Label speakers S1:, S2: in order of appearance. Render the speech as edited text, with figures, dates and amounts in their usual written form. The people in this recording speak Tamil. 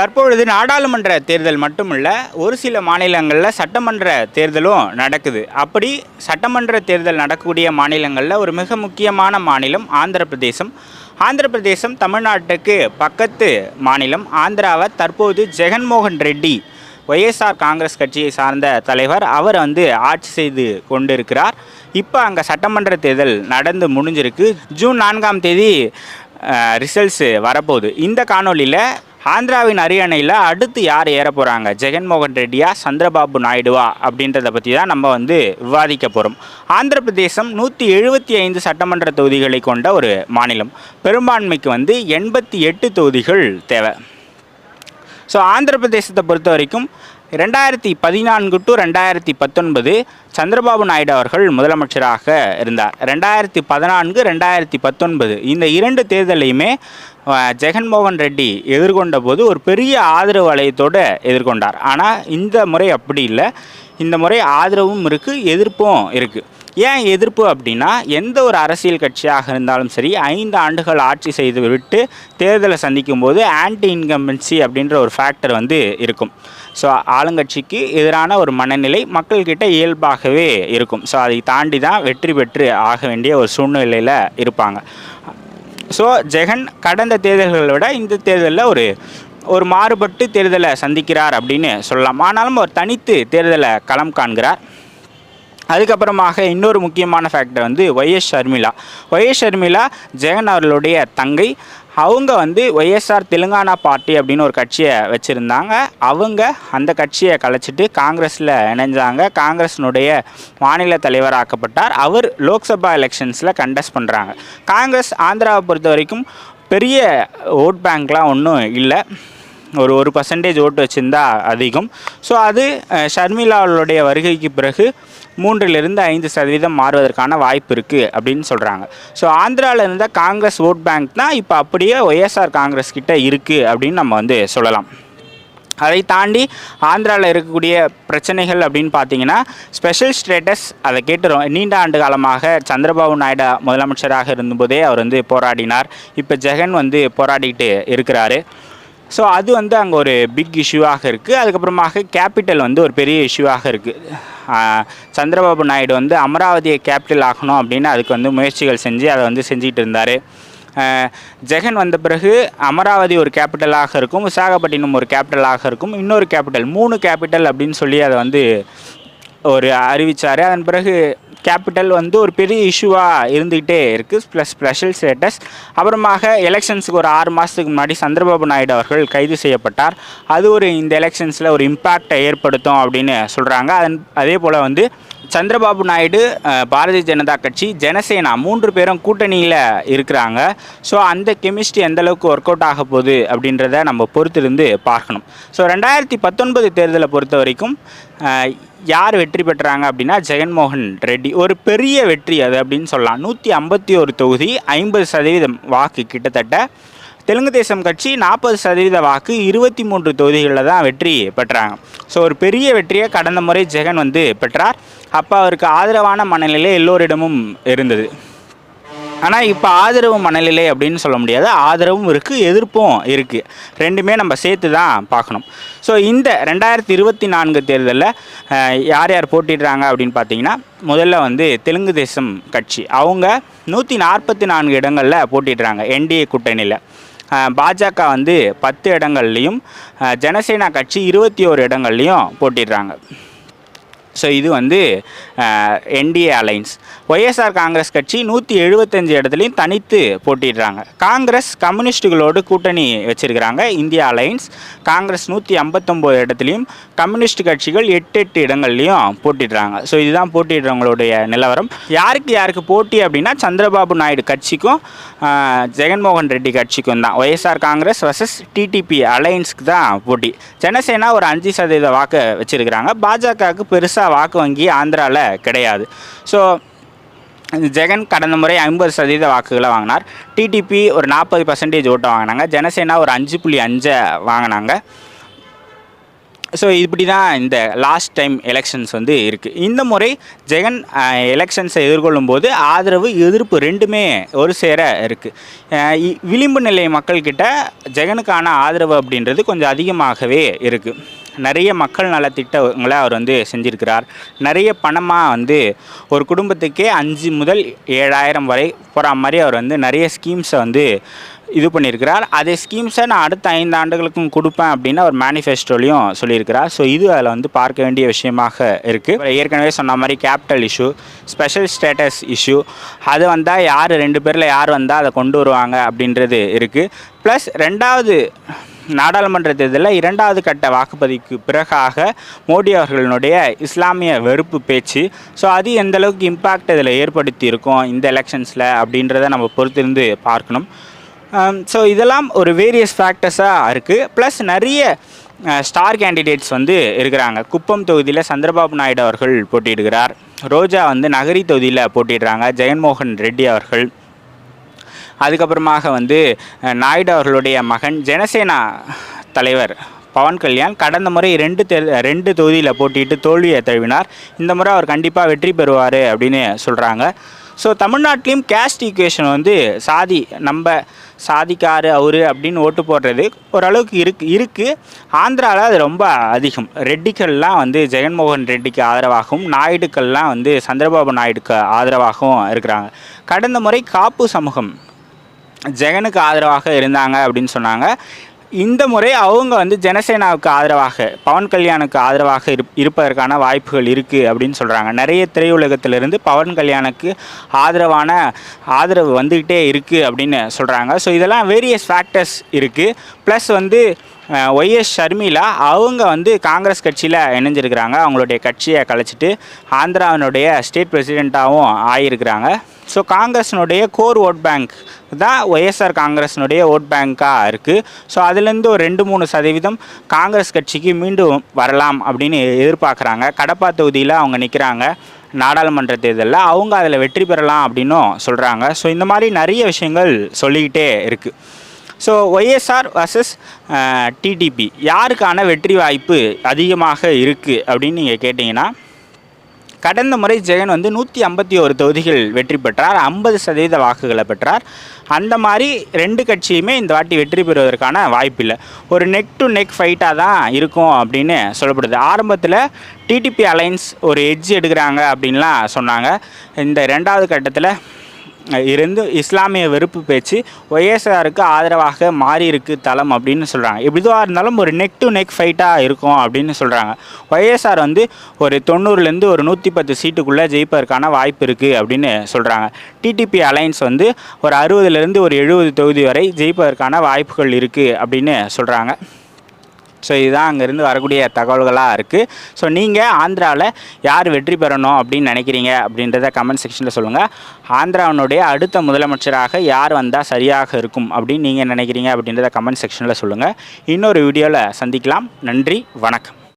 S1: தற்பொழுது நாடாளுமன்ற தேர்தல் மட்டுமல்ல, ஒரு சில மாநிலங்களில் சட்டமன்ற தேர்தலும் நடக்குது. அப்படி சட்டமன்ற தேர்தல் நடக்கக்கூடிய மாநிலங்களில் ஒரு மிக முக்கியமான மாநிலம் ஆந்திர பிரதேசம். ஆந்திர பிரதேசம் தமிழ்நாட்டுக்கு பக்கத்து மாநிலம். ஆந்திராவை தற்போது ஜெகன்மோகன் ரெட்டி, ஒய்எஸ்ஆர் காங்கிரஸ் கட்சியை சார்ந்த தலைவர், அவர் ஆட்சி செய்து கொண்டிருக்கிறார். இப்போ அங்கே சட்டமன்ற தேர்தல் நடந்து முடிஞ்சிருக்கு. ஜூன் 4ஆம் தேதி ரிசல்ட்ஸ் வரப்போகுது. இந்த காணொலியில் ஆந்திராவின் அரியணையில் அடுத்து யார் ஏற போகிறாங்க, ஜெகன்மோகன் ரெட்டியா சந்திரபாபு நாயுடுவா அப்படின்றத பற்றி தான் நம்ம விவாதிக்க போகிறோம். ஆந்திர பிரதேசம் 175 சட்டமன்ற தொகுதிகளை கொண்ட ஒரு மாநிலம். பெரும்பான்மைக்கு 88 தொகுதிகள் தேவை. ஸோ ஆந்திர பிரதேசத்தை பொறுத்த வரைக்கும் 2014 to 2019 சந்திரபாபு நாயுடு அவர்கள் முதலமைச்சராக இருந்தார். 2014, 2019 இந்த இரண்டு தேர்தலையுமே ஜெகன்மோகன் ரெட்டி எதிர்கொண்ட போது ஒரு பெரிய ஆதரவு வலயத்தோடு எதிர்கொண்டார். ஆனால் இந்த முறை அப்படி இல்லை. இந்த முறை ஆதரவும் இருக்குது, எதிர்ப்பும் இருக்குது. ஏன் எதிர்ப்பு அப்படின்னா, எந்த ஒரு அரசியல் கட்சியாக இருந்தாலும் சரி 5 ஆண்டுகள் ஆட்சி செய்து விட்டு தேர்தலை சந்திக்கும் போது ஆன்டி இன்கம்பன்சி அப்படின்ற ஒரு ஃபேக்டர் இருக்கும். ஸோ ஆளுங்கட்சிக்கு எதிரான ஒரு மனநிலை மக்கள்கிட்ட இயல்பாகவே இருக்கும். ஸோ அதை தாண்டி தான் வெற்றி பெற்று ஆக வேண்டிய ஒரு சூழ்நிலையில் இருப்பாங்க. ஸோ ஜெகன் கடந்த தேர்தல்களை விட இந்த தேர்தலில் ஒரு மாறுபட்டு தேர்தலை சந்திக்கிறார் அப்படின்னு சொல்லலாம். ஆனாலும் அவர் தனித்து தேர்தலை களம் காண்கிறார். அதுக்கப்புறமாக இன்னொரு முக்கியமான ஃபேக்டர் ஒய்எஸ் ஷர்மிளா ஜெகன் அவர்களுடைய தங்கை. அவங்க ஒய்எஸ்ஆர் தெலுங்கானா பார்ட்டி அப்படின்னு ஒரு கட்சியை வச்சுருந்தாங்க. அவங்க அந்த கட்சியை கலைச்சிட்டு காங்கிரஸில் இணைஞ்சாங்க. காங்கிரஸினுடைய மாநில தலைவராக்கப்பட்டார். அவர் லோக்சபா எலெக்ஷன்ஸில் கண்டெஸ்ட் பண்ணுறாங்க. காங்கிரஸ் ஆந்திராவை பொறுத்த வரைக்கும் பெரிய ஓட் பேங்க்லாம் ஒன்றும் இல்லை. ஒரு 1% ஓட்டு வச்சுருந்தா அதிகம். ஸோ அது ஷர்மிளாவுடைய வருகைக்கு பிறகு 3-5% மாறுவதற்கான வாய்ப்பு இருக்குது அப்படின்னு சொல்கிறாங்க. ஸோ ஆந்திராவில் இருந்த காங்கிரஸ் ஓட் பேங்க் தான் இப்போ அப்படியே ஒய்எஸ்ஆர் காங்கிரஸ் கிட்ட இருக்குது அப்படின்னு நம்ம சொல்லலாம். அதை தாண்டி ஆந்திராவில் இருக்கக்கூடிய பிரச்சனைகள் அப்படின்னு பார்த்தீங்கன்னா, ஸ்பெஷல் ஸ்டேட்டஸ் அதை கேட்டுரும். நீண்ட ஆண்டு காலமாக சந்திரபாபு நாயுடு முதலமைச்சராக இருந்தபோதே அவர் போராடினார். இப்போ ஜெகன் போராடிட்டு இருக்கிறாரு. ஸோ அது அங்கே ஒரு பிக் இஷ்யூவாக இருக்குது. அதுக்கப்புறமாக கேபிட்டல் ஒரு பெரிய இஷ்யூவாக இருக்குது. சந்திரபாபு நாயுடு அமராவதியை கேபிட்டல் ஆகணும் அப்படின்னு அதுக்கு முயற்சிகள் செஞ்சு அதை செஞ்சுக்கிட்டு இருந்தார். ஜெகன் வந்த பிறகு அமராவதி ஒரு கேபிட்டலாக இருக்கும், விசாகப்பட்டினம் ஒரு கேபிட்டலாக இருக்கும், இன்னொரு கேபிட்டல் 3 கேபிட்டல் அப்படின்னு சொல்லி அதை ஒரு அறிவித்தார். அதன் பிறகு கேபிட்டல் ஒரு பெரிய இஷ்யூவாக இருந்துக்கிட்டே இருக்குது. Plus special status. அப்புறமாக எலெக்ஷன்ஸுக்கு ஒரு 6 மாதத்துக்கு முன்னாடி சந்திரபாபு நாயுடு அவர்கள் கைது செய்யப்பட்டார். அது இந்த எலெக்ஷன்ஸில் ஒரு இம்பேக்டை ஏற்படுத்தும் அப்படின்னு சொல்கிறாங்க. அதே போல் சந்திரபாபு நாயுடு, பாரதிய ஜனதா கட்சி, ஜனசேனா 3 பேரும் கூட்டணியில் இருக்கிறாங்க. ஸோ அந்த கெமிஸ்ட்ரி எந்தளவுக்கு ஒர்க் அவுட் ஆக போகுது அப்படின்றத நம்ம பொறுத்திருந்து பார்க்கணும். ஸோ 2019 தேர்தலை பொறுத்த வரைக்கும் யார் வெற்றி பெற்றாங்க அப்படின்னா, ஜெகன்மோகன் ரெட்டி. ஒரு பெரிய வெற்றி அது அப்படின்னு சொல்லலாம். 151 தொகுதி, 50% வாக்கு கிட்டத்தட்ட. தெலுங்கு தேசம் கட்சி 40% வாக்கு, 23 தொகுதிகளில் தான் வெற்றி பெற்றாங்க. ஸோ ஒரு பெரிய வெற்றியை கடந்த முறை ஜெகன் பெற்றார். அப்போ அவருக்கு ஆதரவான மனநிலை எல்லோரிடமும் இருந்தது. ஆனால் இப்போ ஆதரவு மனநிலை அப்படின்னு சொல்ல முடியாது. ஆதரவும் இருக்குது, எதிர்ப்பும் இருக்குது. ரெண்டுமே நம்ம சேர்த்து தான் பார்க்கணும். ஸோ இந்த 2024 தேர்தலில் யார் யார் போட்டிடுறாங்க அப்படின்னு பார்த்தீங்கன்னா, முதல்ல தெலுங்கு தேசம் கட்சி அவங்க 144 இடங்களில் போட்டிடுறாங்க என்டிஏ கூட்டணியில். பாஜக 10 இடங்கள்லையும், ஜனசேனா கட்சி 21 இடங்கள்லையும் போட்டிடுறாங்க. ஸோ இது என்டிஏ அலைன்ஸ். ஒய்எஸ்ஆர் காங்கிரஸ் கட்சி 175 இடத்துலையும் தனித்து போட்டிடுறாங்க. காங்கிரஸ் கம்யூனிஸ்டுகளோடு கூட்டணி வச்சுருக்கிறாங்க. இந்தியா அலைன்ஸ் காங்கிரஸ் 159 இடத்துலையும், கம்யூனிஸ்ட் கட்சிகள் 8 இடங்கள்லையும் போட்டிடுறாங்க. ஸோ இதுதான் போட்டிடுறவங்களுடைய நிலவரம். யாருக்கு போட்டி அப்படின்னா, சந்திரபாபு நாயுடு கட்சிக்கும் ஜெகன்மோகன் ரெட்டி கட்சிக்கும் தான். ஒய்எஸ்ஆர் காங்கிரஸ் வர்சஸ் டிடிபி அலைன்ஸ்க்கு தான் போட்டி. ஜனசேனா ஒரு 5% வாக்கு வச்சுருக்கிறாங்க. பாஜகவுக்கு பெருசாக வாக்கு வங்கி ஆந்திராவில் கிடையாது. ஸோ ஜெகன் கடந்த முறை 50% வாக்குகளை வாங்கினார். டிடிபி ஒரு 40% ஓட்டை வாங்கினாங்க. ஜனசேனா ஒரு 5.5 வாங்கினாங்க. ஸோ இப்படி தான் இந்த லாஸ்ட் டைம் எலெக்ஷன்ஸ் வந்து இருக்குது. இந்த முறை ஜெகன் எலெக்ஷன்ஸை எதிர்கொள்ளும் போது ஆதரவு எதிர்ப்பு ரெண்டுமே ஒரு சேர இருக்குது. விளிம்பு நிலை மக்கள்கிட்ட ஜெகனுக்கான ஆதரவு அப்படின்றது கொஞ்சம் அதிகமாகவே இருக்குது. நிறைய மக்கள் நலத்திட்டங்களை அவர் வந்து செஞ்சுருக்கிறார். நிறைய பணமாக வந்து ஒரு குடும்பத்துக்கே 5 முதல் 7,000 வரை போகிற மாதிரி அவர் வந்து நிறைய ஸ்கீம்ஸை வந்து இது பண்ணியிருக்கிறார். அதே ஸ்கீம்ஸை நான் அடுத்த 5 ஆண்டுகளுக்கும் கொடுப்பேன் அப்படின்னு அவர் மேனிஃபெஸ்டோலையும் சொல்லியிருக்கிறார். ஸோ இது அதில் வந்து பார்க்க வேண்டிய விஷயமாக இருக்குது. ஏற்கனவே சொன்ன மாதிரி capital issue, special status issue, அது வந்தால் யார் 2 பேரில் யார் வந்தால் அதை கொண்டு வருவாங்க அப்படின்றது இருக்குது. ப்ளஸ் 2வது நாடாளுமன்ற தேர்தலில் 2வது கட்ட வாக்குப்பதிவுக்கு பிறகாக மோடி அவர்களுடைய இஸ்லாமிய வெறுப்பு பேச்சு, ஸோ அது எந்தளவுக்கு இம்பேக்ட் இதில் ஏற்படுத்தி இருக்கும் இந்த எலெக்ஷன்ஸில் அப்படின்றத நம்ம பொறுத்திருந்து பார்க்கணும். ஸோ இதெல்லாம் ஒரு வேரியஸ் ஃபேக்டர்ஸாக இருக்குது. ப்ளஸ் நிறைய ஸ்டார் கேண்டிடேட்ஸ் வந்து இருக்கிறாங்க. குப்பம் தொகுதியில் சந்திரபாபு நாயுடு அவர்கள் போட்டியிடுகிறார். ரோஜா வந்து நகரி தொகுதியில் போட்டிடுறாங்க. ஜெகன்மோகன் ரெட்டி அவர்கள். அதுக்கப்புறமாக வந்து நாயுடு அவர்களுடைய மகன் ஜனசேனா தலைவர் பவன் கல்யாண் கடந்த முறை 2 தொகுதியில் போட்டிட்டு தோல்வியை தழுவினார். இந்த முறை அவர் கண்டிப்பாக வெற்றி பெறுவார் அப்படின்னு சொல்கிறாங்க. ஸோ தமிழ்நாட்டிலையும் கேஸ்ட் ஈக்குவேஷன் வந்து நம்ம சாதிக்காரு அவரு அப்படின்னு ஓட்டு போடுறது ஓரளவுக்கு இருக்குது. ஆந்திராவில் அது ரொம்ப அதிகம். ரெட்டிக்கள்லாம் வந்து ஜெகன்மோகன் ரெட்டிக்கு ஆதரவாகவும், நாயுடுக்கள்லாம் வந்து சந்திரபாபு நாயுடுக்கு ஆதரவாகவும் இருக்கிறாங்க. கடந்த முறை காப்பு சமூகம் ஜெகனுக்கு ஆதரவாக இருந்தாங்க அப்படின்னு சொன்னாங்க. இந்த முறை அவங்க வந்து ஜனசேனாவுக்கு ஆதரவாக, பவன் கல்யாணுக்கு ஆதரவாக இருப்பதற்கான வாய்ப்புகள் இருக்குது அப்படின்னு சொல்கிறாங்க. நிறைய திரையுலகத்திலிருந்து பவன் கல்யாணுக்கு ஆதரவு வந்துக்கிட்டே இருக்குது அப்படின்னு சொல்கிறாங்க. ஸோ இதெல்லாம் வேரியஸ் ஃபேக்டர்ஸ் இருக்குது. ப்ளஸ் வந்து ஒய்எஸ் ஷர்மிளா அவங்க வந்து காங்கிரஸ் கட்சியில் இணைஞ்சிருக்கிறாங்க. அவங்களுடைய கட்சியை கலைச்சிட்டு ஆந்திராவினுடைய ஸ்டேட் பிரசிடெண்ட்டாகவும் ஆகியிருக்கிறாங்க. ஸோ காங்கிரஸினுடைய கோர் ஓட் பேங்க் தான் ஒய்எஸ்ஆர் காங்கிரஸினுடைய ஓட் பேங்காக இருக்குது. ஸோ அதுலேருந்து ஒரு 2-3% காங்கிரஸ் கட்சிக்கு மீண்டும் வரலாம் அப்படின்னு எதிர்பார்க்குறாங்க. கடப்பா தொகுதியில் அவங்க நிற்கிறாங்க. நாடாளுமன்ற தேர்தலில் அவங்க அதில் வெற்றி பெறலாம் அப்படின்னும் சொல்கிறாங்க. ஸோ இந்த மாதிரி நிறைய விஷயங்கள் சொல்லிக்கிட்டே இருக்குது. ஸோ ஒய்எஸ்ஆர் வர்சஸ் டிடிபி யாருக்கான வெற்றி வாய்ப்பு அதிகமாக இருக்குது அப்படின்னு நீங்கள் கேட்டிங்கன்னா, கடந்த முறை ஜெகன் வந்து 151 தொகுதிகள் வெற்றி பெற்றார், 50% வாக்குகளை பெற்றார். அந்த மாதிரி 2 கட்சியுமே இந்த வாட்டி வெற்றி பெறுவதற்கான வாய்ப்பு இல்லை. ஒரு நெக் டு நெக் ஃபைட்டாக தான் இருக்கும் அப்படின்னு சொல்லப்படுது. ஆரம்பத்தில் டிடிபி அலைன்ஸ் ஒரு எட்ஜ் எடுக்கிறாங்க அப்படின்லாம் சொன்னாங்க. இந்த 2வது கட்டத்தில் இருந்து இஸ்லாமிய வெறுப்பு பேச்சு ஒய்எஸ்ஆருக்கு ஆதரவாக மாறி இருக்கு தளம் அப்படின்னு சொல்கிறாங்க. எப்படிதுவாக இருந்தாலும் ஒரு நெக் டு நெக் ஃபைட்டாக இருக்கும் அப்படின்னு சொல்கிறாங்க. ஒய்எஸ்ஆர் வந்து ஒரு 90லேருந்து ஒரு 110 சீட்டுக்குள்ளே ஜெயிப்பதற்கான வாய்ப்பு இருக்குது அப்படின்னு சொல்கிறாங்க. டிடிபி அலைன்ஸ் வந்து ஒரு 60லேருந்து ஒரு 70 தொகுதி வரை ஜெயிப்பதற்கான வாய்ப்புகள் இருக்குது அப்படின்னு சொல்கிறாங்க. ஸோ இதுதான் அங்கேருந்து வரக்கூடிய தகவல்களாக இருக்குது. ஸோ நீங்கள் ஆந்திராவில் யார் வெற்றி பெறணும் அப்படின்னு நினைக்கிறீங்க அப்படின்றத கமெண்ட் செக்ஷனில் சொல்லுங்கள். ஆந்திராவினுடைய அடுத்த முதலமைச்சராக யார் வந்தால் சரியாக இருக்கும் அப்படின்னு நீங்கள் நினைக்கிறீங்க அப்படின்றத கமெண்ட் செக்ஷனில் சொல்லுங்கள். இன்னொரு வீடியோவில் சந்திக்கலாம். நன்றி, வணக்கம்.